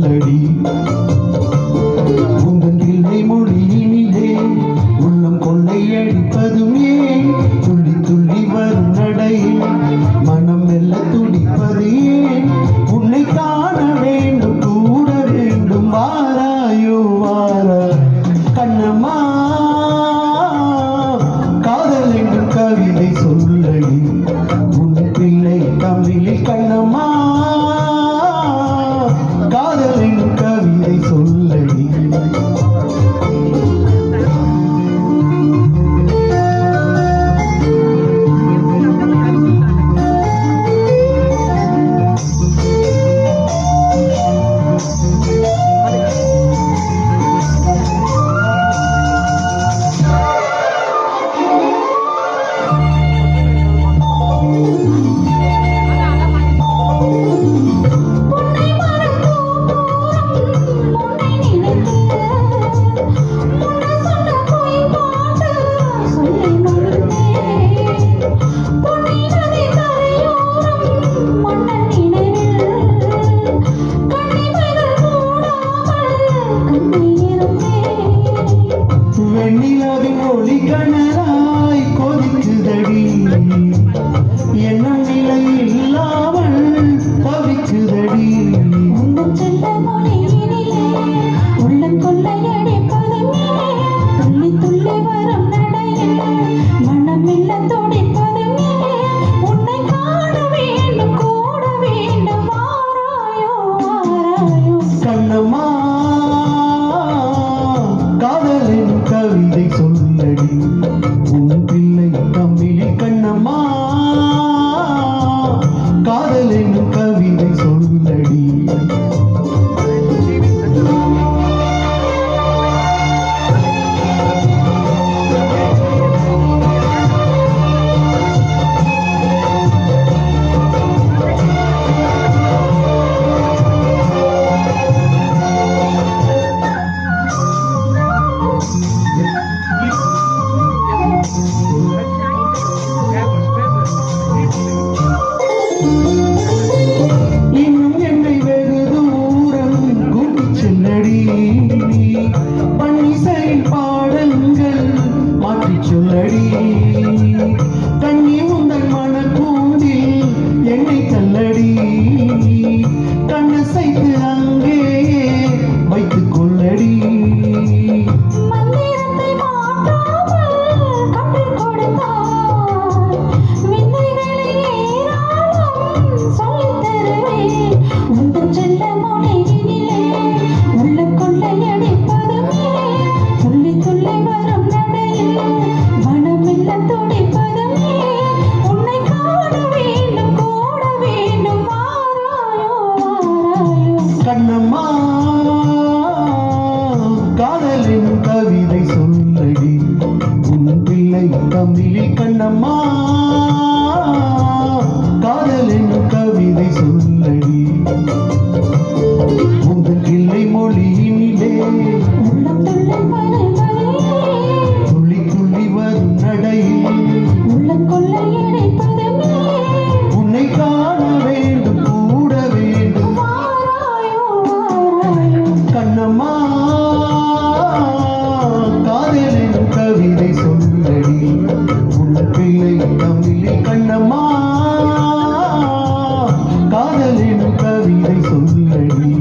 சொல்லடி உங்கள் இல்லை மொழியினிலே உள்ளம் கொள்ளையடிப்பதும் ஏன் துள்ளி துள்ளி வரும் நடையில் மனம் மெல்ல துடிப்பது ஏன் உன்னை காண வேண்டும் கூட வேண்டும் வாராயோ வாரா கண்ணம்மா காதல் என்னும் கவிதை சொல்லடி உன் பிள்ளை தமிழில் கண்ணம்மா காதல் என்னும் கவிதை சொல்லடி வெண்ணிலவின் ஒளி கணராய் கொதிக்குதடி எண்ணம் நிலை இல்லாமல் தவிக்குதடி செல்ல மொழியினிலே உள்ள கொள்ளையடிப்பதுமே துள்ளி துள்ளி வரும் நடையில் மனமில்ல துடிப்பதுமே உன்னை காண வேண்டும் கூட வேண்டும் வாராயோ வாராயோ கண்ணம்மா காதலின் கவிதை சொல்லடி உன் பிள்ளை தமிழில் கண்ணம்மா காதலின் கவிதை சொல்லடி இன்னும் என்னை வெகு தூரம் கூட்டிச் செல்லடி பன்னிசையில் பாடல்கள் மாற்றிச் சொல்லடி கண்ணி உந்தன் மனக்கூண்டில் என்னை தள்ளடி கண்ணசைத்து அங்கே வைத்துக் கொள்ளடி மந்திரத்தை மாற்றாமல் கற்றுக் கொடுத்தாய் விந்தைகளை ஏராளம் சொல்லித் தருவேன் உந்தன் செல்ல மொழியினிலே உள்ள கொள்ளையடிப்பதுமே துள்ளி துள்ளி வரும் நடையில் மனமில்ல துடிப்பதுமே உன்னை காண வேண்டும் கூட வேண்டும் வாராயோ வாராயோ கண்ணம்மா காதலின் கவிதை சொல்லடி உன் பிள்ளை தமிழில் கண்ணம்மா காதலின் கவிதை சொல்லடி உங்கள் கிள்ளை மொழியினிலே உள்ளம் துள்ளி வருவதே துள்ளி துள்ளி வரும் நடையில் உள்ள கொள்ளையடிப்பதுமே உன்னை காண வேண்டும் கூட வேண்டும் வாராயோ வாராயோ கண்ணம்மா காதலின் கவிதை சொல்லடி உன் பிள்ளை தமிழில் கண்ணம்மா காதலின் கவிதை சொல்லடி